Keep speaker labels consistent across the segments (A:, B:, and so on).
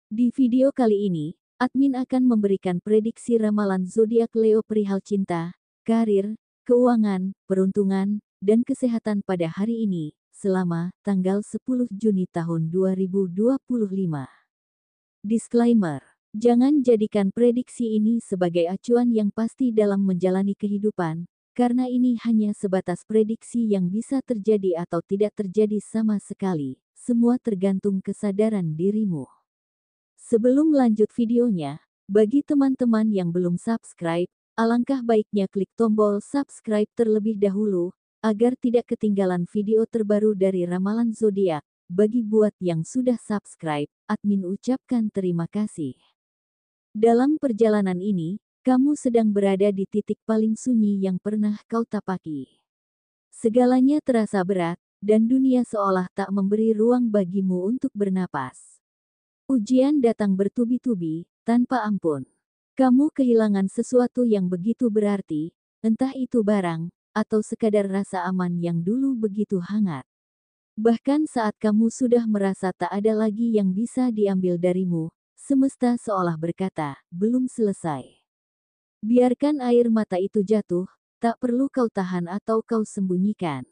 A: Di video kali ini, admin akan memberikan prediksi ramalan zodiak Leo perihal cinta, karir, keuangan, peruntungan, dan kesehatan pada hari ini, selama tanggal 10 Juni tahun 2025. Disclaimer: jangan jadikan prediksi ini sebagai acuan yang pasti dalam menjalani kehidupan, karena ini hanya sebatas prediksi yang bisa terjadi atau tidak terjadi sama sekali. Semua tergantung kesadaran dirimu. Sebelum lanjut videonya, bagi teman-teman yang belum subscribe, alangkah baiknya klik tombol subscribe terlebih dahulu, agar tidak ketinggalan video terbaru dari Ramalan Zodiak. Bagi buat yang sudah subscribe, admin ucapkan terima kasih. Dalam perjalanan ini, kamu sedang berada di titik paling sunyi yang pernah kau tapaki. Segalanya terasa berat, dan dunia seolah tak memberi ruang bagimu untuk bernapas. Ujian datang bertubi-tubi, tanpa ampun. Kamu kehilangan sesuatu yang begitu berarti, entah itu barang, atau sekadar rasa aman yang dulu begitu hangat. Bahkan saat kamu sudah merasa tak ada lagi yang bisa diambil darimu, semesta seolah berkata, belum selesai. Biarkan air mata itu jatuh, tak perlu kau tahan atau kau sembunyikan.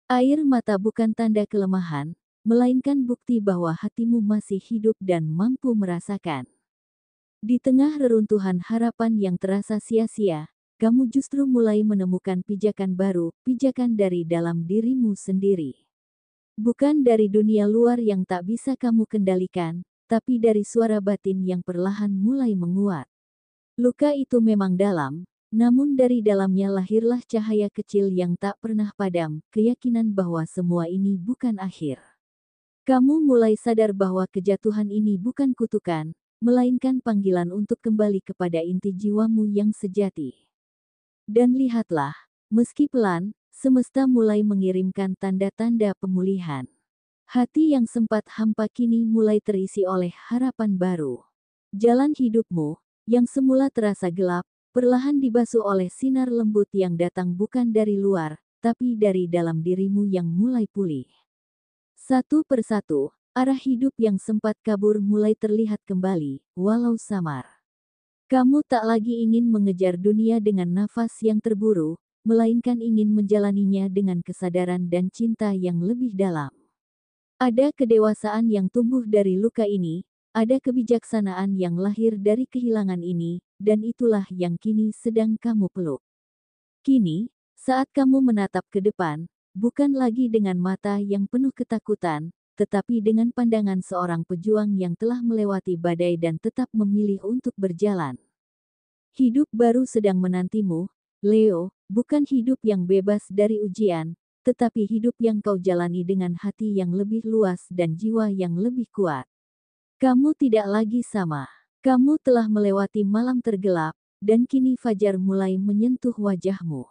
A: Air mata bukan tanda kelemahan, melainkan bukti bahwa hatimu masih hidup dan mampu merasakan. Di tengah reruntuhan harapan yang terasa sia-sia, kamu justru mulai menemukan pijakan baru, pijakan dari dalam dirimu sendiri. Bukan dari dunia luar yang tak bisa kamu kendalikan, tapi dari suara batin yang perlahan mulai menguat. Luka itu memang dalam, namun dari dalamnya lahirlah cahaya kecil yang tak pernah padam, keyakinan bahwa semua ini bukan akhir. Kamu mulai sadar bahwa kejatuhan ini bukan kutukan, melainkan panggilan untuk kembali kepada inti jiwamu yang sejati. Dan lihatlah, meski pelan, semesta mulai mengirimkan tanda-tanda pemulihan. Hati yang sempat hampa kini mulai terisi oleh harapan baru. Jalan hidupmu, yang semula terasa gelap, perlahan dibasuh oleh sinar lembut yang datang bukan dari luar, tapi dari dalam dirimu yang mulai pulih. Satu persatu, arah hidup yang sempat kabur mulai terlihat kembali, walau samar. Kamu tak lagi ingin mengejar dunia dengan nafas yang terburu, melainkan ingin menjalaninya dengan kesadaran dan cinta yang lebih dalam. Ada kedewasaan yang tumbuh dari luka ini, ada kebijaksanaan yang lahir dari kehilangan ini, dan itulah yang kini sedang kamu peluk. Kini, saat kamu menatap ke depan, bukan lagi dengan mata yang penuh ketakutan, tetapi dengan pandangan seorang pejuang yang telah melewati badai dan tetap memilih untuk berjalan. Hidup baru sedang menantimu, Leo, bukan hidup yang bebas dari ujian, tetapi hidup yang kau jalani dengan hati yang lebih luas dan jiwa yang lebih kuat. Kamu tidak lagi sama. Kamu telah melewati malam tergelap, dan kini fajar mulai menyentuh wajahmu.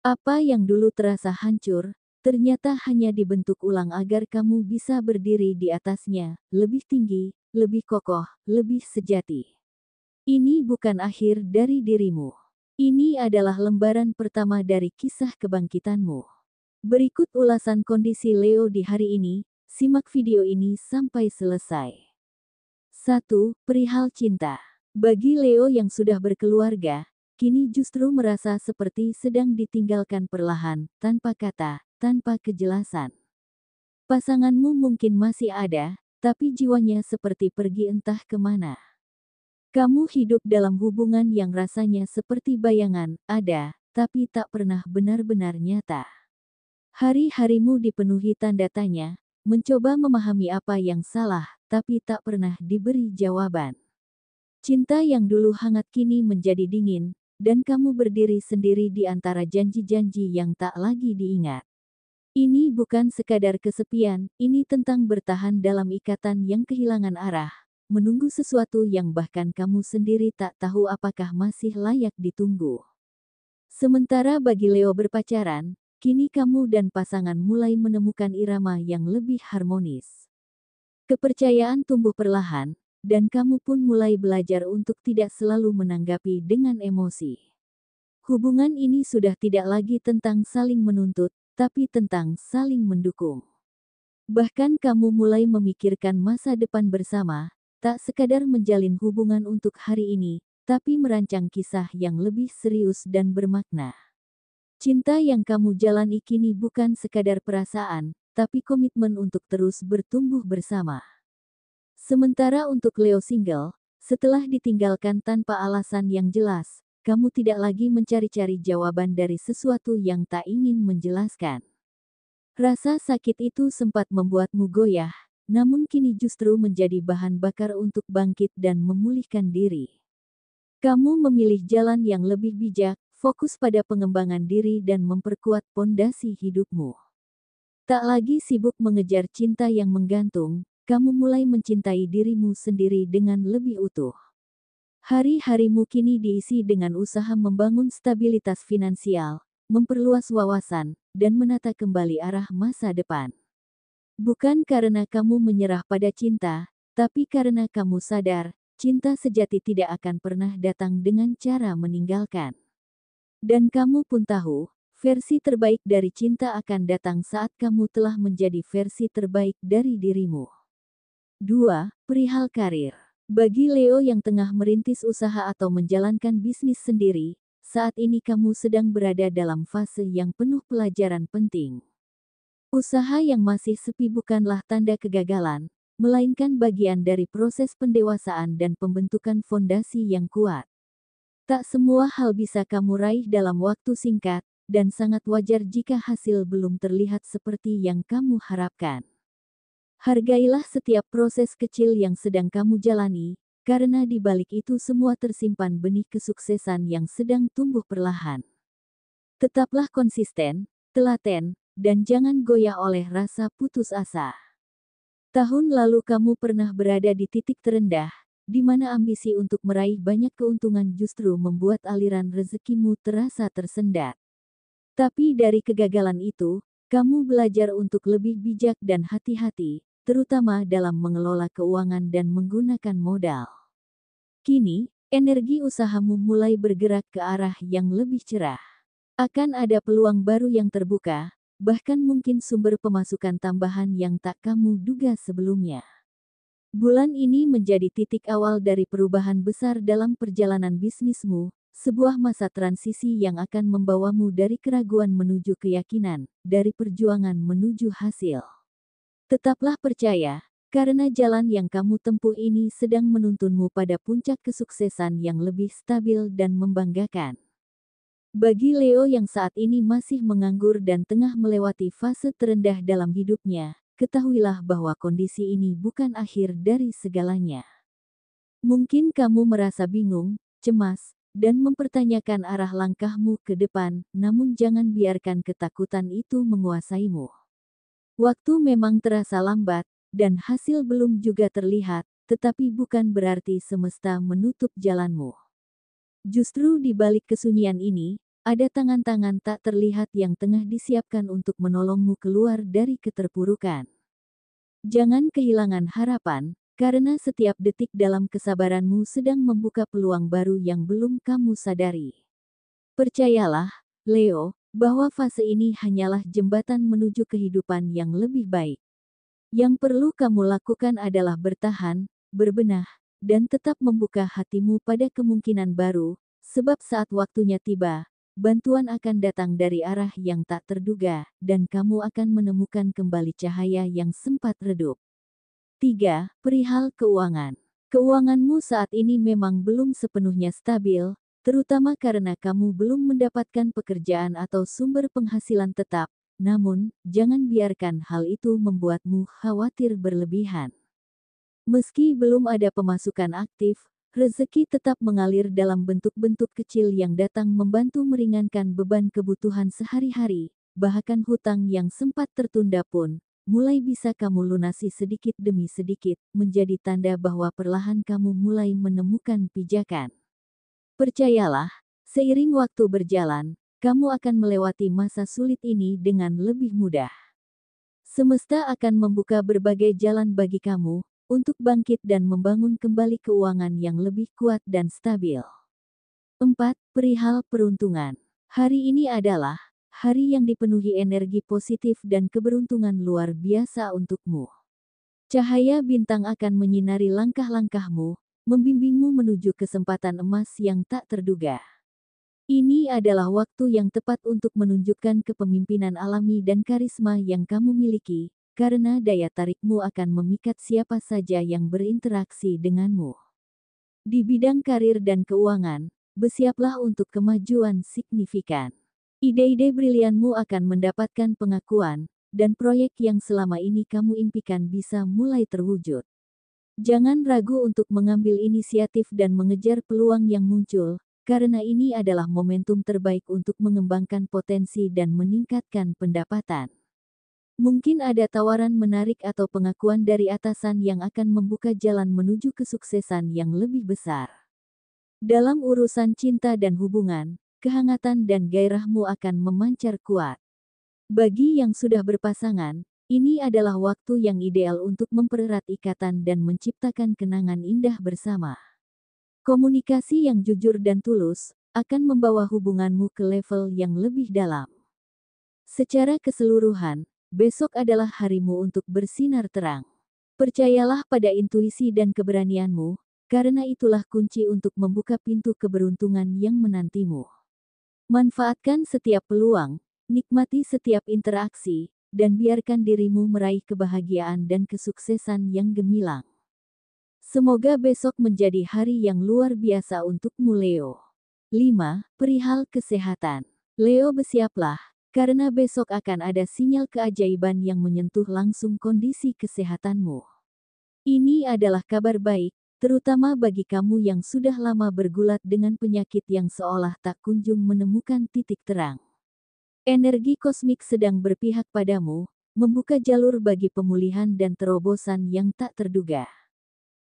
A: Apa yang dulu terasa hancur, ternyata hanya dibentuk ulang agar kamu bisa berdiri di atasnya, lebih tinggi, lebih kokoh, lebih sejati. Ini bukan akhir dari dirimu. Ini adalah lembaran pertama dari kisah kebangkitanmu. Berikut ulasan kondisi Leo di hari ini, simak video ini sampai selesai. 1. Perihal cinta. Bagi Leo yang sudah berkeluarga, kini justru merasa seperti sedang ditinggalkan perlahan, tanpa kata, tanpa kejelasan. Pasanganmu mungkin masih ada, tapi jiwanya seperti pergi entah kemana. Kamu hidup dalam hubungan yang rasanya seperti bayangan, ada, tapi tak pernah benar-benar nyata. Hari-harimu dipenuhi tanda tanya, mencoba memahami apa yang salah, tapi tak pernah diberi jawaban. Cinta yang dulu hangat kini menjadi dingin, dan kamu berdiri sendiri di antara janji-janji yang tak lagi diingat. Ini bukan sekadar kesepian, ini tentang bertahan dalam ikatan yang kehilangan arah, menunggu sesuatu yang bahkan kamu sendiri tak tahu apakah masih layak ditunggu. Sementara bagi Leo berpacaran, kini kamu dan pasangan mulai menemukan irama yang lebih harmonis. Kepercayaan tumbuh perlahan, dan kamu pun mulai belajar untuk tidak selalu menanggapi dengan emosi. Hubungan ini sudah tidak lagi tentang saling menuntut, tapi tentang saling mendukung. Bahkan kamu mulai memikirkan masa depan bersama, tak sekadar menjalin hubungan untuk hari ini, tapi merancang kisah yang lebih serius dan bermakna. Cinta yang kamu jalani kini bukan sekadar perasaan, tapi komitmen untuk terus bertumbuh bersama. Sementara untuk Leo single, setelah ditinggalkan tanpa alasan yang jelas, kamu tidak lagi mencari-cari jawaban dari sesuatu yang tak ingin menjelaskan. Rasa sakit itu sempat membuatmu goyah, namun kini justru menjadi bahan bakar untuk bangkit dan memulihkan diri. Kamu memilih jalan yang lebih bijak, fokus pada pengembangan diri dan memperkuat pondasi hidupmu. Tak lagi sibuk mengejar cinta yang menggantung, kamu mulai mencintai dirimu sendiri dengan lebih utuh. Hari-harimu kini diisi dengan usaha membangun stabilitas finansial, memperluas wawasan, dan menata kembali arah masa depan. Bukan karena kamu menyerah pada cinta, tapi karena kamu sadar, cinta sejati tidak akan pernah datang dengan cara meninggalkan. Dan kamu pun tahu, versi terbaik dari cinta akan datang saat kamu telah menjadi versi terbaik dari dirimu. 2. Perihal karir. Bagi Leo yang tengah merintis usaha atau menjalankan bisnis sendiri, saat ini kamu sedang berada dalam fase yang penuh pelajaran penting. Usaha yang masih sepi bukanlah tanda kegagalan, melainkan bagian dari proses pendewasaan dan pembentukan fondasi yang kuat. Tak semua hal bisa kamu raih dalam waktu singkat, dan sangat wajar jika hasil belum terlihat seperti yang kamu harapkan. Hargailah setiap proses kecil yang sedang kamu jalani, karena di balik itu semua tersimpan benih kesuksesan yang sedang tumbuh perlahan. Tetaplah konsisten, telaten, dan jangan goyah oleh rasa putus asa. Tahun lalu kamu pernah berada di titik terendah, di mana ambisi untuk meraih banyak keuntungan justru membuat aliran rezekimu terasa tersendat. Tapi dari kegagalan itu, kamu belajar untuk lebih bijak dan hati-hati, terutama dalam mengelola keuangan dan menggunakan modal. Kini, energi usahamu mulai bergerak ke arah yang lebih cerah. Akan ada peluang baru yang terbuka, bahkan mungkin sumber pemasukan tambahan yang tak kamu duga sebelumnya. Bulan ini menjadi titik awal dari perubahan besar dalam perjalanan bisnismu, sebuah masa transisi yang akan membawamu dari keraguan menuju keyakinan, dari perjuangan menuju hasil. Tetaplah percaya, karena jalan yang kamu tempuh ini sedang menuntunmu pada puncak kesuksesan yang lebih stabil dan membanggakan. Bagi Leo yang saat ini masih menganggur dan tengah melewati fase terendah dalam hidupnya, ketahuilah bahwa kondisi ini bukan akhir dari segalanya. Mungkin kamu merasa bingung, cemas, dan mempertanyakan arah langkahmu ke depan, namun jangan biarkan ketakutan itu menguasaimu. Waktu memang terasa lambat, dan hasil belum juga terlihat, tetapi bukan berarti semesta menutup jalanmu. Justru di balik kesunyian ini, ada tangan-tangan tak terlihat yang tengah disiapkan untuk menolongmu keluar dari keterpurukan. Jangan kehilangan harapan, karena setiap detik dalam kesabaranmu sedang membuka peluang baru yang belum kamu sadari. Percayalah, Leo, bahwa fase ini hanyalah jembatan menuju kehidupan yang lebih baik. Yang perlu kamu lakukan adalah bertahan, berbenah, dan tetap membuka hatimu pada kemungkinan baru, sebab saat waktunya tiba, bantuan akan datang dari arah yang tak terduga, dan kamu akan menemukan kembali cahaya yang sempat redup. 3. Perihal keuangan. Keuanganmu saat ini memang belum sepenuhnya stabil, terutama karena kamu belum mendapatkan pekerjaan atau sumber penghasilan tetap, namun, jangan biarkan hal itu membuatmu khawatir berlebihan. Meski belum ada pemasukan aktif, rezeki tetap mengalir dalam bentuk-bentuk kecil yang datang membantu meringankan beban kebutuhan sehari-hari, bahkan hutang yang sempat tertunda pun, mulai bisa kamu lunasi sedikit demi sedikit, menjadi tanda bahwa perlahan kamu mulai menemukan pijakan. Percayalah, seiring waktu berjalan, kamu akan melewati masa sulit ini dengan lebih mudah. Semesta akan membuka berbagai jalan bagi kamu, untuk bangkit dan membangun kembali keuangan yang lebih kuat dan stabil. 4. Perihal peruntungan. Hari ini adalah hari yang dipenuhi energi positif dan keberuntungan luar biasa untukmu. Cahaya bintang akan menyinari langkah-langkahmu, membimbingmu menuju kesempatan emas yang tak terduga. Ini adalah waktu yang tepat untuk menunjukkan kepemimpinan alami dan karisma yang kamu miliki, karena daya tarikmu akan memikat siapa saja yang berinteraksi denganmu. Di bidang karir dan keuangan, bersiaplah untuk kemajuan signifikan. Ide-ide brilianmu akan mendapatkan pengakuan, dan proyek yang selama ini kamu impikan bisa mulai terwujud. Jangan ragu untuk mengambil inisiatif dan mengejar peluang yang muncul, karena ini adalah momentum terbaik untuk mengembangkan potensi dan meningkatkan pendapatan. Mungkin ada tawaran menarik atau pengakuan dari atasan yang akan membuka jalan menuju kesuksesan yang lebih besar. Dalam urusan cinta dan hubungan, kehangatan dan gairahmu akan memancar kuat. Bagi yang sudah berpasangan, ini adalah waktu yang ideal untuk mempererat ikatan dan menciptakan kenangan indah bersama. Komunikasi yang jujur dan tulus akan membawa hubunganmu ke level yang lebih dalam. Secara keseluruhan, besok adalah harimu untuk bersinar terang. Percayalah pada intuisi dan keberanianmu, karena itulah kunci untuk membuka pintu keberuntungan yang menantimu. Manfaatkan setiap peluang, nikmati setiap interaksi, dan biarkan dirimu meraih kebahagiaan dan kesuksesan yang gemilang. Semoga besok menjadi hari yang luar biasa untukmu Leo. 5. Perihal kesehatan. Leo bersiaplah, karena besok akan ada sinyal keajaiban yang menyentuh langsung kondisi kesehatanmu. Ini adalah kabar baik, terutama bagi kamu yang sudah lama bergulat dengan penyakit yang seolah tak kunjung menemukan titik terang. Energi kosmik sedang berpihak padamu, membuka jalur bagi pemulihan dan terobosan yang tak terduga.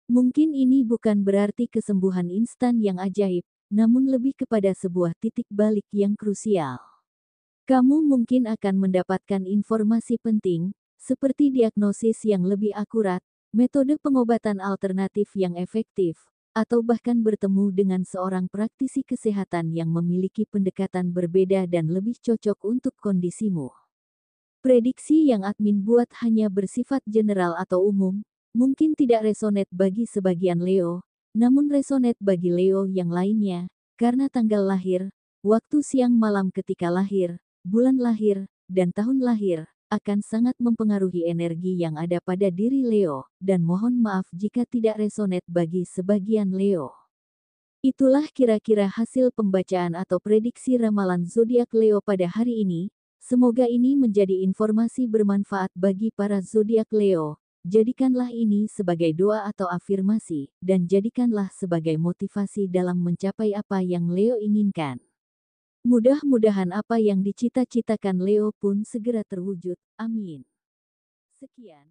A: Mungkin ini bukan berarti kesembuhan instan yang ajaib, namun lebih kepada sebuah titik balik yang krusial. Kamu mungkin akan mendapatkan informasi penting, seperti diagnosis yang lebih akurat, metode pengobatan alternatif yang efektif, atau bahkan bertemu dengan seorang praktisi kesehatan yang memiliki pendekatan berbeda dan lebih cocok untuk kondisimu. Prediksi yang admin buat hanya bersifat general atau umum, mungkin tidak resonate bagi sebagian Leo, namun resonate bagi Leo yang lainnya, karena tanggal lahir, waktu siang malam ketika lahir, bulan lahir, dan tahun lahir, akan sangat mempengaruhi energi yang ada pada diri Leo, dan mohon maaf jika tidak resonate bagi sebagian Leo. Itulah kira-kira hasil pembacaan atau prediksi ramalan zodiak Leo pada hari ini. Semoga ini menjadi informasi bermanfaat bagi para zodiak Leo. Jadikanlah ini sebagai doa atau afirmasi, dan jadikanlah sebagai motivasi dalam mencapai apa yang Leo inginkan. Mudah-mudahan apa yang dicita-citakan Leo pun segera terwujud. Amin. Sekian.